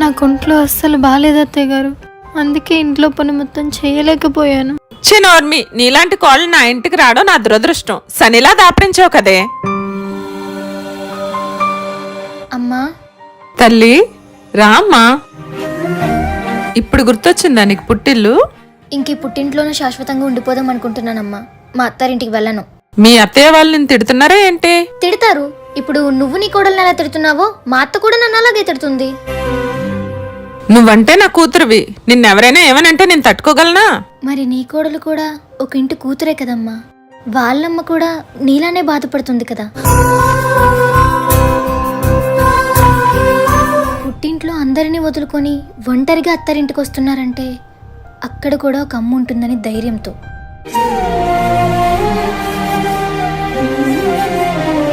నాకు ఒంట్లో అస్సలు బాగాలేదు అత్తయ్య గారు, అందుకే ఇంట్లో పని మొత్తం చేయలేకపోయాను. చిన్నోర్మి, నీలాంటి కోళ్ళు నా ఇంటికి రావడం నా దురదృష్టం. సనిలా దాపరించావు కదే. అమ్మా తల్లి రామ్మా. ఇప్పుడు గుర్తొచ్చిందా నీకు పుట్టిల్లు? ఇంక పుట్టింట్లోనే శాశ్వతంగా ఉండిపోదాం అనుకుంటున్నానమ్మా. మా అత్తారింటికి వెళ్ళను. మీ అత్తయ్య వాళ్ళు నిన్ను తిడుతున్నారా ఏంటి? తిడతారు. ఇప్పుడు నువ్వు నీ కోడల్ని ఎలా తిడుతున్నావో మా అత్త కూడా నన్ను అలాగే తిడుతుంది. నువ్వంటే నా కూతురువి. నిన్నెవరైనా ఏమనంటే నేను తట్టుకోగలనా? మరి నీ కోడలు కూడా ఒక ఇంటి కూతురే కదమ్మా. వాళ్ళమ్మ కూడా నీలానే బాధపడుతుంది కదా. పుట్టింట్లో అందరినీ వదులుకొని ఒంటరిగా అత్తారింటికి వస్తున్నారంటే అక్కడ కూడా ఒక అమ్మ ఉంటుందని ధైర్యంతో.